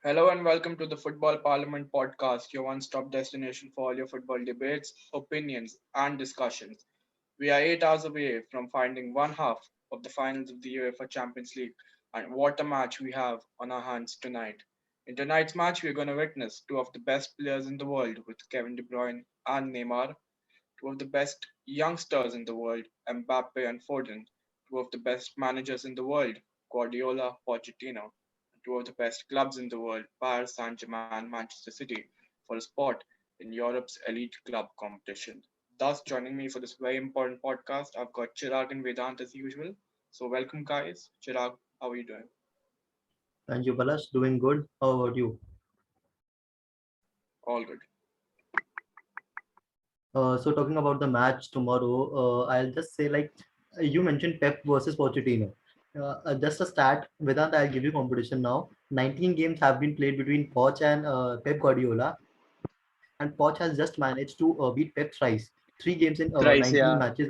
Hello and welcome to the Football Parliament podcast, your one stop destination for all your football debates, opinions, and discussions. We are 8 hours away from finding one half of the finals of the UEFA Champions League, and what a match we have on our hands tonight. In tonight's match, we are going to witness two of the best players in the world with Kevin De Bruyne and Neymar, two of the best youngsters in the world, Mbappe and Foden, two of the best managers in the world, Guardiola, Pochettino, and two of the best clubs in the world, Paris Saint-Germain, Manchester City, for a spot in Europe's elite club competition. Thus, joining me for this very important podcast, I've got Chirag and Vedant as usual. So, welcome, guys. Chirag, how are you doing? Thank you, Palash. Doing good. How about you? All good. So talking about the match tomorrow, I'll just say you mentioned Pep versus Pochettino. Just a stat, Vedant, I'll give you competition now. 19 games have been played between Poch and Pep Guardiola, and Poch has just managed to beat Pep thrice. 3 games in Thrice, 19 yeah. matches.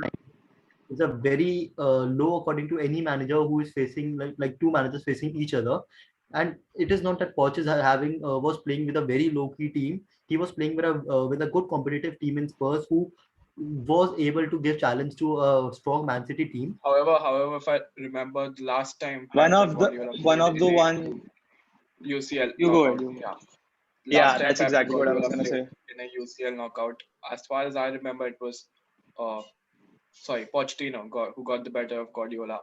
It's a very low according to any manager who is facing like two managers facing each other. And it is not that Poch is having was playing with a very low key team. He was playing with a good competitive team in Spurs who was able to give challenge to a strong Man City team. However, if I remember the last time One Pep of the Guardiola one played of in the a one UCL you go ahead. knockout, You go. yeah, last Yeah, time that's Pep exactly what I was Guardiola gonna played say. in a UCL knockout, as far as I remember, it was uh, Pochettino who got the better of Guardiola,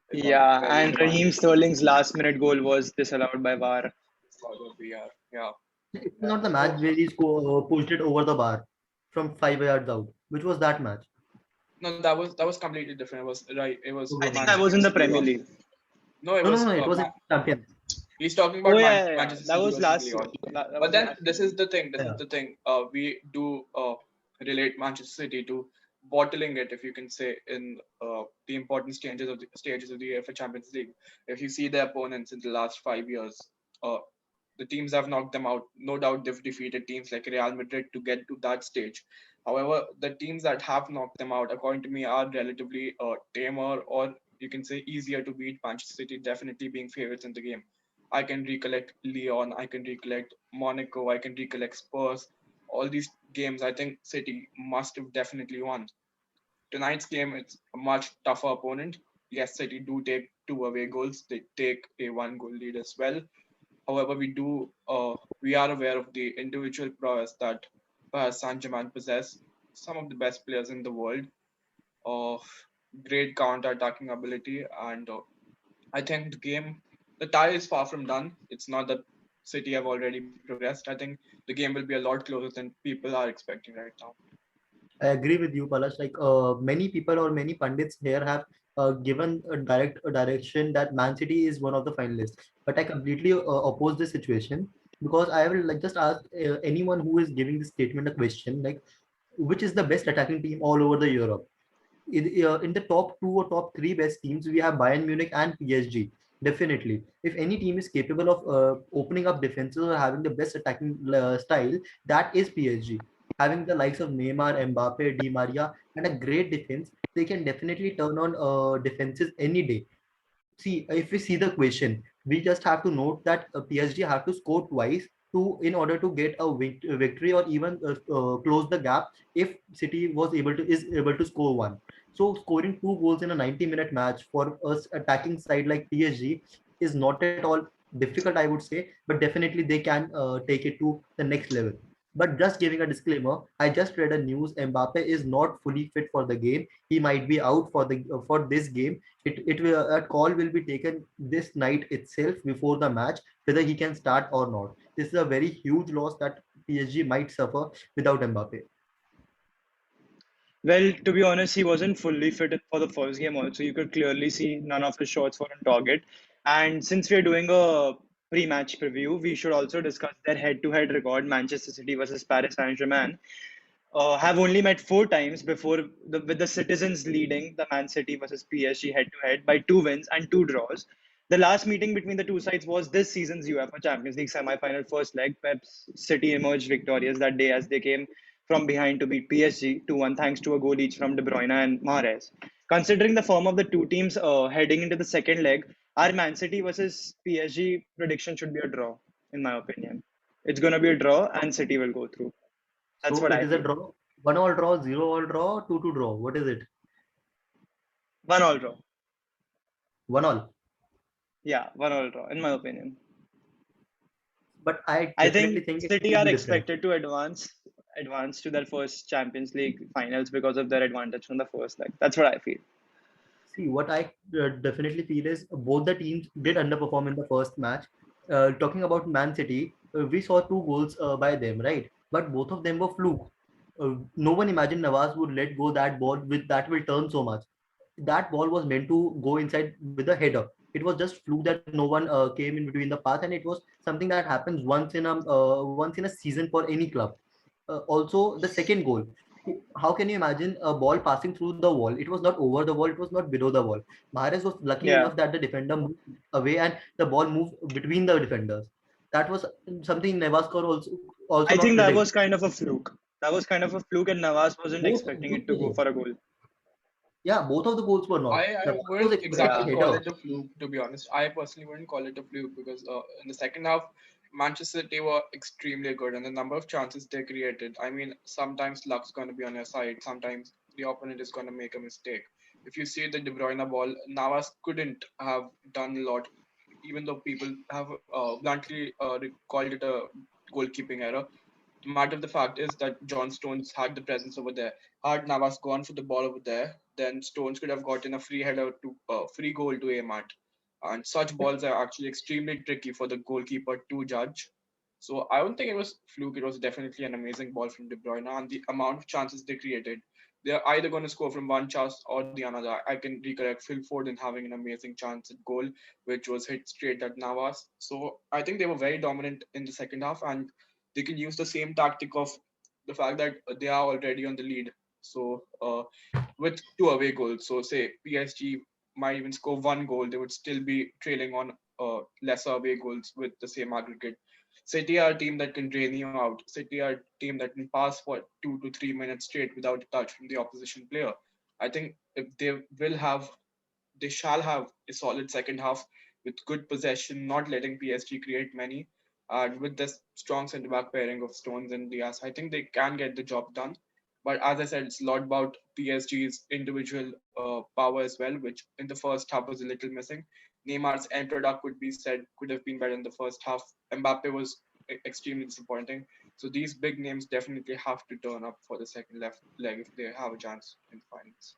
if I'm Yeah, very and reminded. Raheem Sterling's last minute goal was disallowed by VAR. God of VR, yeah. It's not the So match where pushed it over the bar from 5 yards out, which was that match. no, that was completely different. It was right. It was I think that Manchester was in the City Premier Leon. League. No, it No, no, was no. It was in Champions. he's talking Oh about yeah. Manchester That City was versus last. Leon. That But was then last this season. is the thing. This is Yeah. the thing. We do relate Manchester City to bottling it, if you can say, in the important stages of the UEFA Champions League. If you see their opponents in the last 5 years, uh, the teams have knocked them out. No doubt they've defeated teams like Real Madrid to get to that stage. However, the teams that have knocked them out, according to me, are relatively tamer, or you can say easier to beat. Manchester City definitely being favorites in the game. I can recollect Lyon, I can recollect Monaco, I can recollect Spurs. All these games, I think City must have definitely won. Tonight's game, it's a much tougher opponent. Yes, City do take two away goals. They take a one goal lead as well. However, we are aware of the individual prowess that Paris Saint-Germain possess. Some of the best players in the world, of great counter-attacking ability, and I think the tie is far from done. It's not that City have already progressed. I think the game will be a lot closer than people are expecting right now. I agree with you, Palash. Many people or many pundits here have given a direction that Man City is one of the finalists. But I completely oppose this situation because I will like just ask anyone who is giving this statement a question like, which is the best attacking team all over the Europe? In the top two or top three best teams, we have Bayern Munich and PSG. Definitely, if any team is capable of opening up defenses or having the best attacking style, that is PSG. Having the likes of Neymar, Mbappe, Di Maria, and a great defense, they can definitely turn on defenses any day. See, if we see the question, we just have to note that PSG have to score twice to in order to get a victory or even close the gap if City was able to is able to score one. So scoring two goals in a 90-minute match for us attacking side like PSG is not at all difficult, I would say, but definitely they can take it to the next level. But just giving a disclaimer, I just read a news Mbappe is not fully fit for the game. He might be out for this game. It will a call will be taken this night itself before the match whether he can start or not. This is a very huge loss that PSG might suffer without Mbappe. Well, to be honest, he wasn't fully fit for the first game. Also, you could clearly see none of his shots were on target. And since we are doing a pre-match preview, we should also discuss their head-to-head record: Manchester City versus Paris Saint-Germain. Have only met 4 times before with the citizens leading the Man City versus PSG head to head by 2 wins and 2 draws. The last meeting between the two sides was this season's UEFA Champions League semi-final first leg. Pep's City emerged victorious that day as they came from behind to beat PSG 2-1 thanks to a goal each from De Bruyne and Mahrez. Considering the form of the two teams heading into the second leg, our Man City versus PSG prediction should be a draw. in my opinion. It's going to be a draw and City will go through. That's So what it I is a feel. draw, 1-all draw, 0-all draw, 2-2 draw. What is it? 1-1 draw. 1-all. Yeah, 1-1 draw, in my opinion. But I I definitely think think it City will are be different. expected to advance to their first Champions League finals because of their advantage from the first leg. That's what I feel. See, what I definitely feel is both the teams did underperform in the first match. Talking about Man City, we saw two goals by them, right? But both of them were fluke. No one imagined Navas would let go that ball with that will turn so much. That ball was meant to go inside with a header. It was just fluke that no one came in between the path, and it was something that happens once in a season for any club. Also, the second goal. How can you imagine a ball passing through the wall? It was not over the wall. It was not below the wall. Mahrez was lucky Yeah, enough that the defender moved away and the ball moved between the defenders. That was something Nevaskar also I not think that predict. was kind of a fluke. That was kind of a fluke, and Navas wasn't Both, expecting both it to the go goals. for a goal. Yeah, both of the goals were not. I Navas was wouldn't expecting a exactly Yeah, call header. it a fluke, to be honest. I personally wouldn't call it a fluke because in the second half, Manchester City were extremely good, and the number of chances they created. I mean, sometimes luck's going to be on your side, sometimes the opponent is going to make a mistake. If you see the De Bruyne ball, Navas couldn't have done a lot, even though people have bluntly called it a goalkeeping error. The matter of the fact is that John Stones had the presence over there. Had Navas gone for the ball over there, then Stones could have gotten a free header to free goal to aim at. And such balls are actually extremely tricky for the goalkeeper to judge. So I don't think it was fluke. It was definitely an amazing ball from De Bruyne, and the amount of chances they created. They're either going to score from one chance or the another. I can recollect Phil Foden having an amazing chance at goal, which was hit straight at Navas. So I think they were very dominant in the second half, and they can use the same tactic of the fact that they are already on the lead. So with two away goals, so say PSG might even score one goal, they would still be trailing on lesser away goals with the same aggregate. City are a team that can drain you out. City are a team that can pass for 2 to 3 minutes straight without a touch from the opposition player. I think if they shall have a solid second half with good possession, not letting PSG create many. And with this strong centre back pairing of Stones and Diaz, I think they can get the job done. But as I said, it's a lot about PSG's individual power as well, which in the first half was a little missing. Neymar's end product could have been better in the first half. Mbappe was extremely disappointing. So these big names definitely have to turn up for the second left leg if they have a chance in the finals.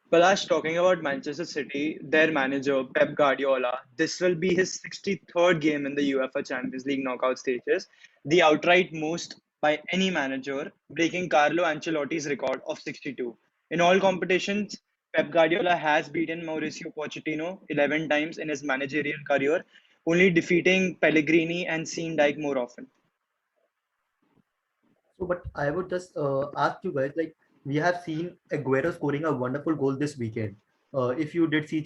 Palash, talking about Manchester City, their manager Pep Guardiola, this will be his 63rd game in the UEFA Champions League knockout stages, the outright most by any manager, breaking Carlo Ancelotti's record of 62. In all competitions, Pep Guardiola has beaten Mauricio Pochettino 11 times in his managerial career, only defeating Pellegrini and Sean Dyche more often. So, but I would just ask you guys, like we have seen Aguero scoring a wonderful goal this weekend. If you did see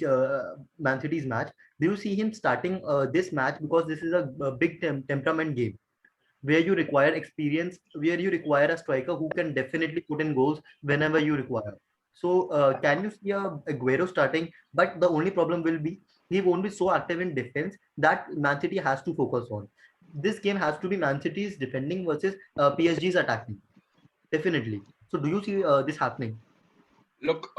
Man City's match, do you see him starting this match because this is a big temperament game where you require experience, where you require a striker who can definitely put in goals whenever you require. So, can you see Aguero starting? But the only problem will be he won't be so active in defense that Man City has to focus on. This game has to be Man City's defending versus PSG's attacking. Definitely. So, do you see this happening? Look,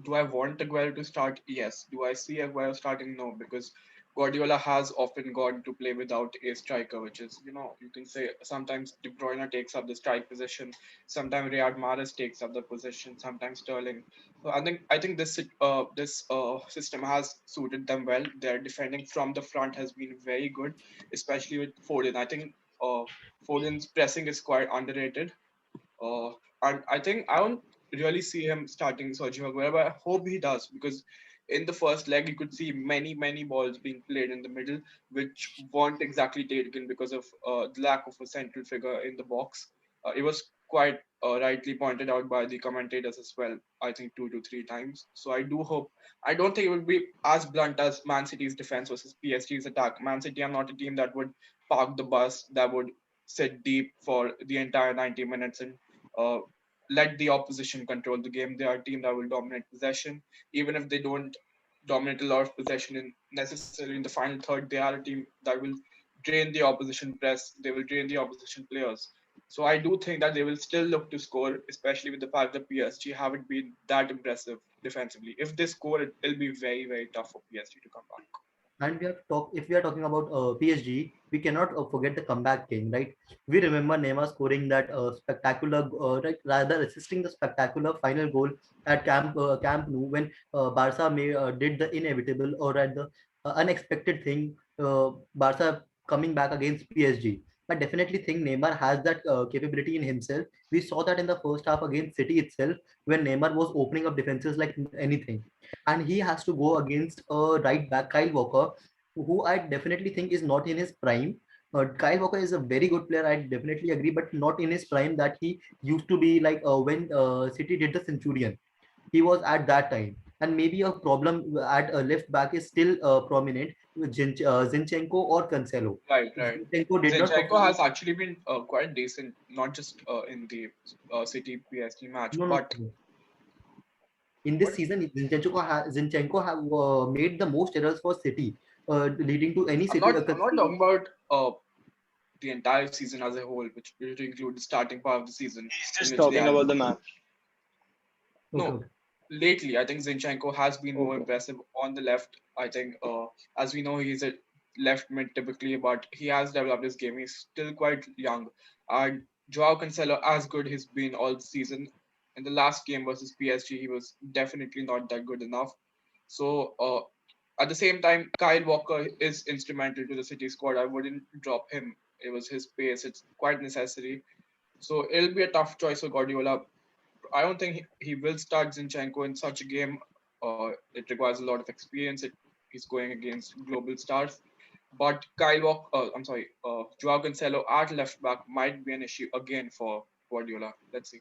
do I want Aguero to start? Yes. Do I see Aguero starting? No, because Guardiola has often gone to play without a striker, which is, you can say sometimes De Bruyne takes up the strike position, sometimes Riyad Mahrez takes up the position, sometimes Sterling. So I think this system has suited them well. Their defending from the front has been very good, especially with Foden. I think Foden's pressing is quite underrated. uh, and I think I don't really see him starting Sergio Aguero, but I hope he does because in the first leg you could see many balls being played in the middle, which weren't exactly taken because of the lack of a central figure in the box. It was quite rightly pointed out by the commentators as well. I think 2 to 3 times. So I do hope. I don't think it would be as blunt as Man City's defense versus PSG's attack. Man City are not a team that would park the bus, that would sit deep for the entire 90 minutes and uh, let the opposition control the game. They are a team that will dominate possession, even if they don't dominate a lot of possession in necessarily in the final third. They are a team that will drain the opposition press. They will drain the opposition players. So I do think that they will still look to score, especially with the fact that PSG haven't been that impressive defensively. If they score, it'll be very, very tough for PSG to come back. And we have to talk, if we are talking about PSG, we cannot forget the comeback king, right? We remember Neymar scoring that spectacular, right, rather assisting the spectacular final goal at Camp Nou when Barca did the inevitable or at the unexpected thing, Barca coming back against PSG. I definitely think Neymar has that capability in himself. We saw that in the first half against City itself, when Neymar was opening up defenses like anything, and he has to go against a right back, Kyle Walker, who I definitely think is not in his prime. Kyle Walker is a very good player, I definitely agree, but not in his prime that he used to be like when City did the Centurion. He was at that time. And maybe a problem at left back is still prominent with Zinchenko or Cancelo. Right, right. Zinchenko did not Zinchenko perform. has actually been quite decent, not just in the City PSG match, No, no, but no. In this what? season, Zinchenko have made the most errors for City, leading to any I'm City not. I'm not conceding. talking about the entire season as a whole, which would include the starting part of the season He's in just which they talking had. about the match. Okay, No, okay. lately I think Zinchenko has been more Okay. impressive on the left. I think, as we know, he's a left mid typically, but he has developed his game. He's still quite young. And Joao Cancelo, as good he's been all season, in the last game versus PSG, he was definitely not that good enough. So at the same time, Kyle Walker is instrumental to the City squad. I wouldn't drop him. It was his pace. It's quite necessary. So it'll be a tough choice for Guardiola. I don't think he will start Zinchenko in such a game. It requires a lot of experience. He's going against global stars. But Joao Cancelo at left back might be an issue again for Guardiola. Let's see.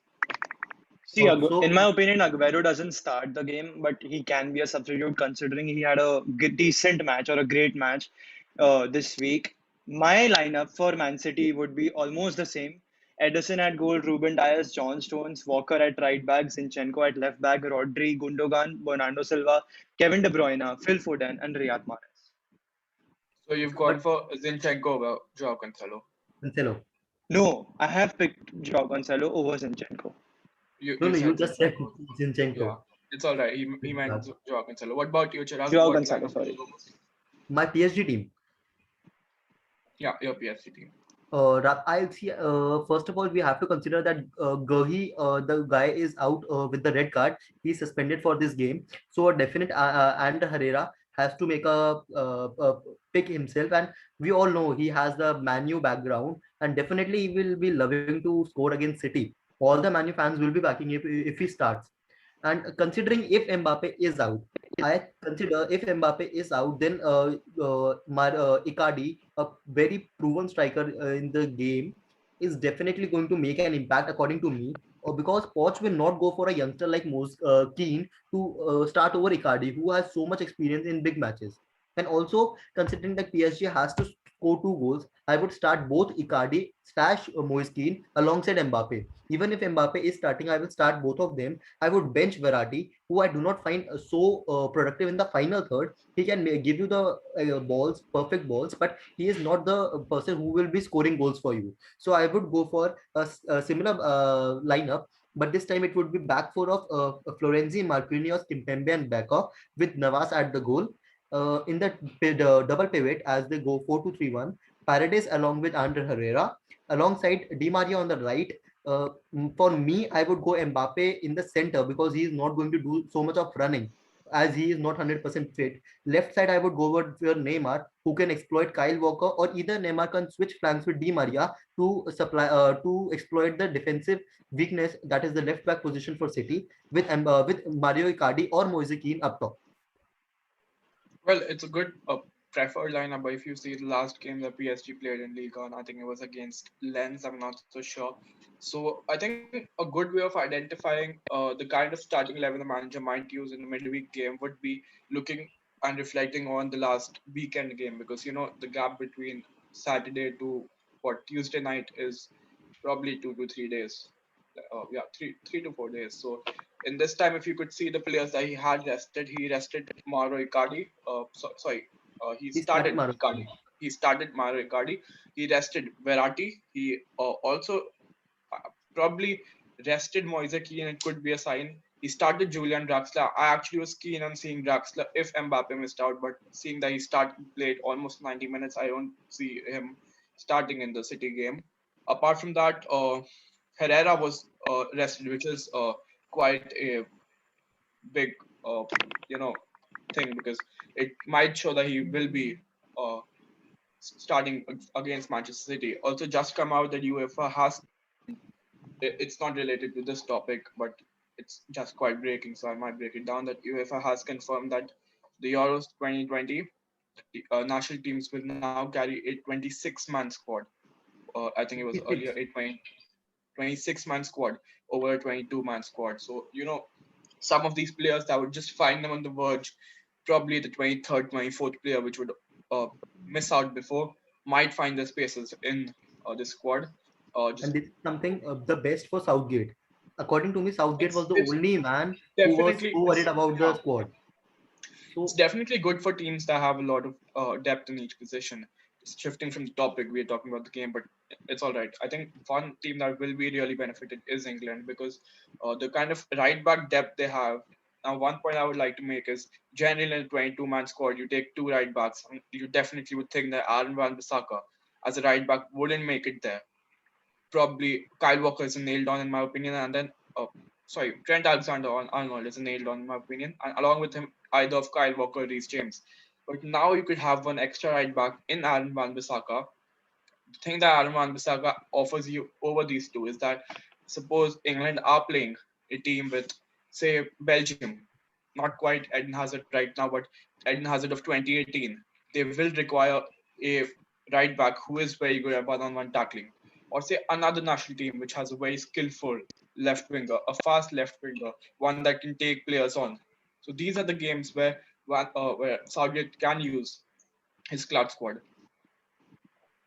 See, in So my opinion, Aguero doesn't start the game, but he can be a substitute considering he had a decent match or a great match this week. My lineup for Man City would be almost the same. Edison at goal, Ruben Dias, John Stones, Walker at right back, Zinchenko at left back, Rodri, Gundogan, Bernardo Silva, Kevin De Bruyne, Phil Foden, and Riyad Mahrez. So you've gone but for Zinchenko over Joao Cancelo. Cancelo. No, I have picked Joao Cancelo over Zinchenko. No, You no, you said just said Zinchenko. Yeah, Zinchenko. it's all right. He meant Joao Cancelo. What about you, Chirag? Joao What Cancelo, lineup will you sorry. go for? My PSG team. Yeah, your PSG team. I see. First of all, we have to consider that Gahi, the guy is out with the red card. He's suspended for this game. So a definite and Herrera has to make a pick himself. And we all know he has the Manu background, and definitely he will be loving to score against City. All the Manu fans will be backing if he starts. And considering if Mbappe is out, I consider if Mbappe is out, then Icardi, a very proven striker in the game, is definitely going to make an impact according to me. Because Poch will not go for a youngster like Keane to start over Icardi, who has so much experience in big matches. And also considering that PSG has to score two goals, I would start both Icardi slash Moise Keane alongside Mbappe. Even if Mbappe is starting, I will start both of them. I would bench Verratti, who I do not find so productive in the final third. He can give you the balls, perfect balls, but he is not the person who will be scoring goals for you. So I would go for a similar lineup, but this time it would be back four of Florenzi, Marquinhos, Kimpembe, and Becca with Navas at the goal. In the double pivot as they go 4-2-3-1, Paredes along with Andre Herrera, alongside Di Maria on the right. For me, I would go Mbappe in the center because he is not going to do so much of running as he is not 100% fit. Left side, I would go with Neymar, who can exploit Kyle Walker, or either Neymar can switch flanks with Di Maria to exploit the defensive weakness that is the left back position for City with Mario Icardi or Moise Kean up top. Well, it's a good preferred lineup, but if you see the last game that PSG played in Liga, and I think it was against Lens, I'm not so sure. So I think a good way of identifying the kind of starting 11 the manager might use in the midweek game would be looking and reflecting on the last weekend game, because the gap between Saturday to Tuesday night is probably 2 to 3 days. Yeah, three to 4 days. So in this time, if you could see the players that he had rested, he rested Mauro Icardi. He He started started Mario Icardi. Icardi. He started Mario Icardi. He rested Verratti. He also probably rested Moise Kean. It could be a sign. He started Julian Draxler. I actually was keen on seeing Draxler if Mbappe missed out, but seeing that he played almost 90 minutes, I don't see him starting in the City game. Apart from that, Herrera was rested, which is quite a big, uh, you know, thing because it might show that he will be uh, starting against Manchester City. Also, just come out that UEFA has it's not related to this topic, but it's just quite breaking, so I might break it down that UEFA has confirmed that the Euros 2020 national teams will now carry a 26-man squad. I think it was earlier 26. 26-man squad over a 22-man squad. So, some of these players that would just find them on the verge, probably the 23rd, 24th player, which would uh, miss out before, might find their spaces in this squad. And Just this is something the best for Southgate. According to me, Southgate was the it's only man who was definitely so worried it's about the yeah, squad. it's So definitely good for teams that have a lot of depth in each position. Just shifting from the topic, we're talking about the game, but it's all right. I think one team that will be really benefited is England because the kind of right back depth they have. Now, one point I would like to make is generally in a 22-man squad, you take two right backs, and you definitely would think that Aaron Wan-Bissaka as a right back wouldn't make it there. Probably Kyle Walker is a nailed on in my opinion, and then Trent Alexander-Arnold is a nailed on in my opinion, and along with him either of Kyle Walker or Reece James. But now you could have one extra right back in Aaron Wan-Bissaka. The thing that Aaron Wan-Bissaka offers you over these two is that suppose England are playing a team with say Belgium, not quite Eden Hazard right now, but Eden Hazard of 2018, they will require a right back who is very good at one-on-one tackling, or say another national team which has a very skillful left winger, a fast left winger, one that can take players on. So these are the games where Southgate can use his club squad.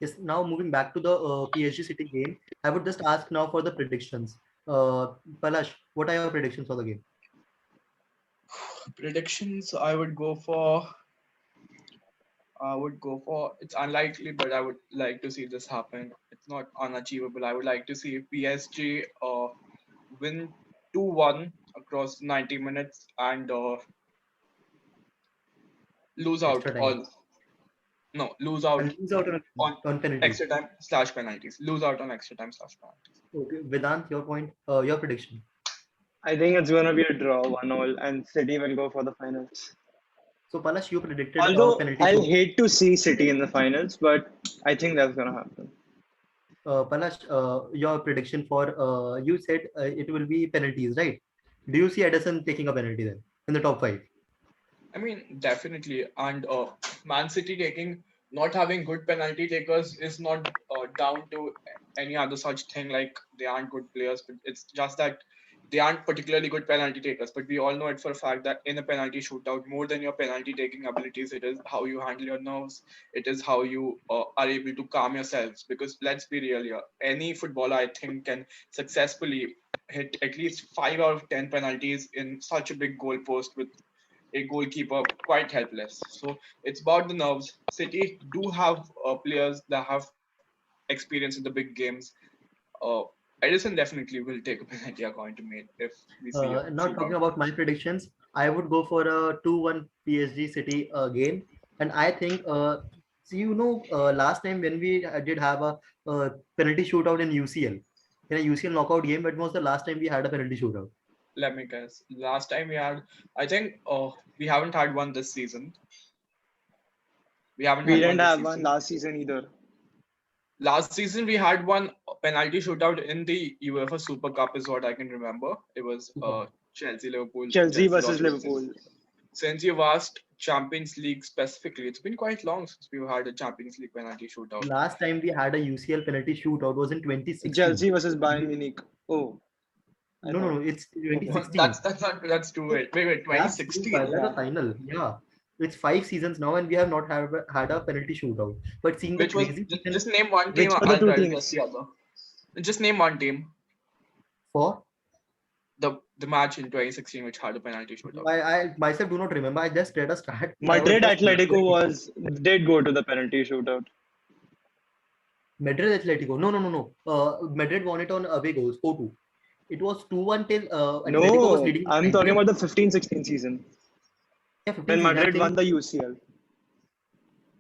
yes, now moving back to the PSG City game, I would just ask now for the predictions. Palash, what are your predictions for the game? Predictions, I would go for. It's unlikely, but I would like to see this happen. It's not unachievable. I would like to see PSG win 2-1 across 90 minutes and lose out Extra time on no lose out and lose out on on penalties. extra time slash penalties. Lose out on extra time slash penalties. Okay, Vedant, your point, your prediction. I think it's going to be a draw, 1-1, and City will go for the finals. So Palash, you predicted a Although penalty I'll shoot. hate to see City in the finals, but I think that's going to happen. Palash, your prediction for you said it will be penalties, right? Do you see Edison taking a penalty then in the top five? I mean, definitely. And Man City taking not having good penalty takers is not down to any other such thing like they aren't good players, but it's just that they aren't particularly good penalty takers. But we all know it for a fact that in a penalty shootout, more than your penalty taking abilities, it is how you handle your nerves. It is how you are able to calm yourselves. Because let's be real here, any footballer I think can successfully hit at least 5 out of 10 penalties in such a big goal post with a goalkeeper quite helpless. So it's about the nerves. City do have players that have experience in the big games. Uh, Edison definitely will take a penalty according to me if we see a Not talking shootout. about my predictions, I would go for a 2-1 PSG City game. And I think, so last time when we did have a penalty shootout in UCL, in a UCL knockout game, it was the last time we had a penalty shootout. Let me guess. Last time we had, I think we haven't had one this season. We haven't We had one didn't this have one season. last season either. Last season we had one penalty shootout in the UEFA Super Cup is what I can remember. It was Super. Chelsea Liverpool. Chelsea Chelsea versus lost 2-0. Liverpool. Since you've asked Champions League specifically, it's been quite long since we've had a Champions League penalty shootout. Last time we had a UCL penalty shootout was in 2016. Chelsea versus Bayern Munich. Oh, I No, no, thought. no, it's What? 2016. That's too late. Wait, That's 2016. that's a final. Yeah, it's 5 seasons now, and we have not had a penalty shootout. But seeing the Which was crazy just season name one team. Which were the I'll two try to guess teams? the other. Just name one team. for the match in 2016 which had a penalty shootout. I myself do not remember. I just read a stat. It Madrid was Atletico was did go to the penalty shootout. Madrid Atletico. No, no, no, no. Madrid won it on away goals, 4-2. It was 2-1 till Atletico was No, leading I'm talking 90th. about the 15-16 season Yeah, 15 when season. I Madrid think. won the UCL.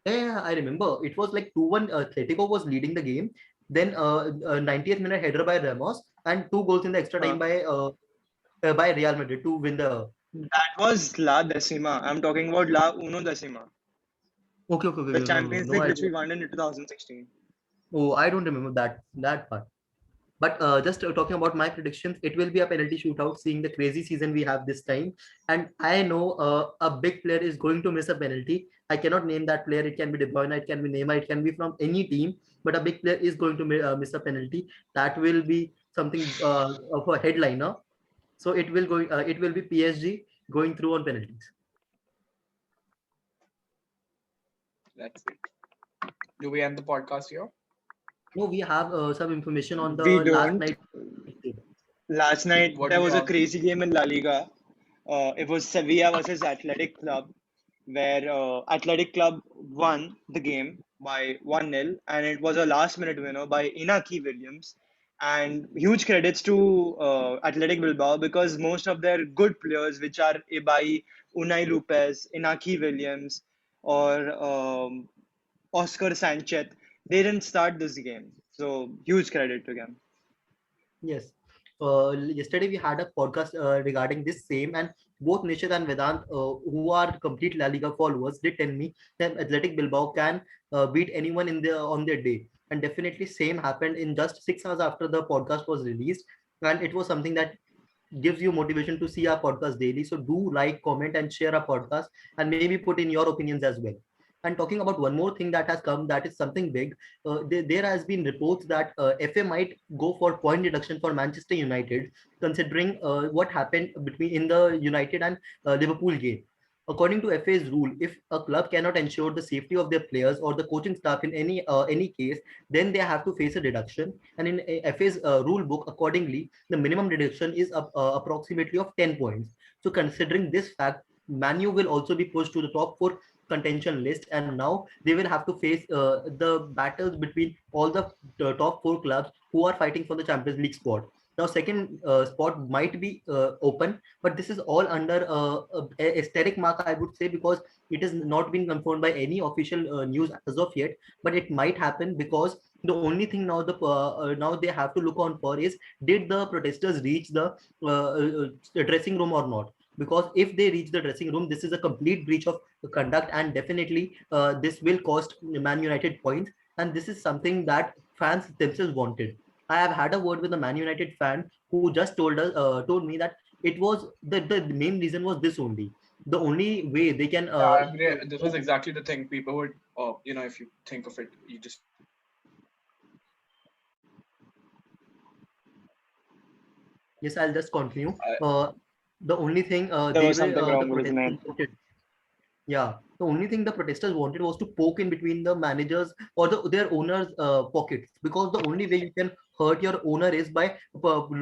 Yeah, I remember. It was like 2-1. Atletico was leading the game. Then 90th minute header by Ramos and two goals in the extra Huh. time by Real Madrid to win the. That was La Decima. I'm talking about La Uno Decima, Okay, okay, okay. the No, no, no, Champions no. League I which we don't. won in 2016. Oh, I don't remember that part. But just talking about my predictions, it will be a penalty shootout, seeing the crazy season we have this time. And I know a big player is going to miss a penalty. I cannot name that player. It can be De Bruyne, it can be Neymar, it can be from any team. But a big player is going to miss a penalty. That will be something of a headliner. So it will go. It will be PSG going through on penalties. That's it. Do we end the podcast here? No, we have some information on the We last don't. night. Last night What there do you was a have? crazy game in La Liga. It was Sevilla versus Athletic Club, where Athletic Club won the game by 1-0, and it was a last-minute winner by Inaki Williams. And huge credits to Athletic Bilbao because most of their good players, which are Ibai, Unai Lopez, Inaki Williams, or Oscar Sanchez, they didn't start this game. So huge credit to them. Yes. Yesterday we had a podcast regarding this same, and both Nishad and Vedant, who are complete La Liga followers, did tell me that Athletic Bilbao can beat anyone in their on their day. And definitely same happened in just 6 hours after the podcast was released, and it was something that gives you motivation to see our podcast daily. So do like, comment, and share our podcast, and maybe put in your opinions as well. And talking about one more thing that has come, that is something big. There has been reports that FA might go for point deduction for Manchester United, considering what happened between in the United and Liverpool game. According to FA's rule, if a club cannot ensure the safety of their players or the coaching staff in any case, then they have to face a deduction. And in FA's rule book, accordingly, the minimum deduction is approximately of 10 points. So considering this fact, Manu will also be pushed to the top four contention list, and now they will have to face the battles between all the top four clubs who are fighting for the Champions League spot. Now, second spot might be open, but this is all under a asterisk mark, I would say, because it has not been confirmed by any official news as of yet. But it might happen because the only thing now they have to look on for is, did the protesters reach the dressing room or not? Because if they reach the dressing room, this is a complete breach of conduct, and definitely this will cost Man United points. And this is something that fans themselves wanted. I have had a word with a Man United fan who just told me that it was the main reason was this only. The only way they can Yeah, I agree. This was exactly the thing people would, if you think of it, you just need to look at it. yes, I'll just continue. I, The only thing There was something the wrong with his protesters name. wanted. Yeah, the only thing the protesters wanted was to poke in between the managers or their owners' pockets, because the only way you can hurt your owner is by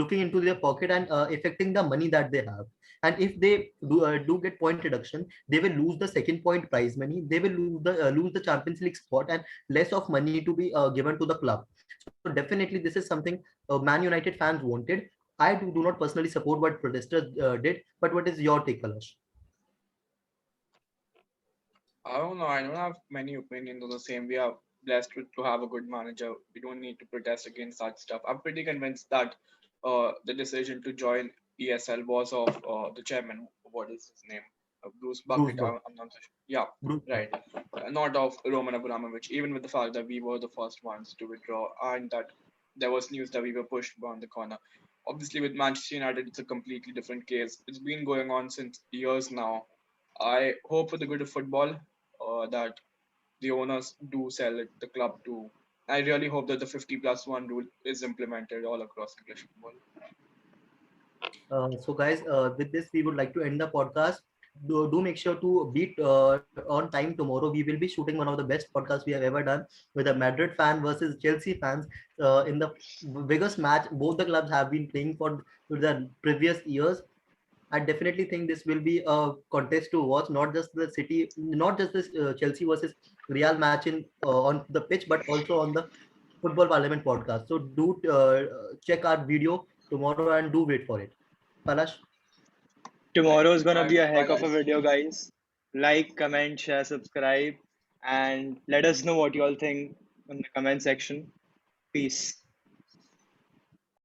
looking into their pocket and affecting the money that they have. And if they do get point reduction, they will lose the second point prize money. They will lose the Champions League spot, and less of money to be given to the club. So definitely, this is something Man United fans wanted. I do not personally support what protesters did, but what is your take, Kalash? I don't know. I don't have many opinions on the same. We are blessed to have a good manager. We don't need to protest against that stuff. I'm pretty convinced that the decision to join ESL was of the chairman. What is his name? Bruce Bruce Bucket. Buck. I'm not so sure. Yeah, Bruce Buck. right. Not of Roman Abramovich. Even with the fact that we were the first ones to withdraw, and that there was news that we were pushed around the corner. Obviously, with Manchester United, it's a completely different case. It's been going on since years now. I hope for the good of football that the owners do sell it, the club too. I really hope that the 50+1 rule is implemented all across English football. So, guys, with this, we would like to end the podcast. do make sure to beat on time tomorrow. We will be shooting one of the best podcasts we have ever done with a Madrid fan versus Chelsea fans in the biggest match both the clubs have been playing for the previous years. I definitely think this will be a contest to watch, not just the City, not just this Chelsea versus Real match in on the pitch, but also on the Football Parliament podcast. So do check our video tomorrow and do wait for it. Palash, Tomorrow is gonna Bye, be a bye, heck of a guys. video, guys. Like, comment, share, subscribe, and let us know what you all think in the comment section. Peace.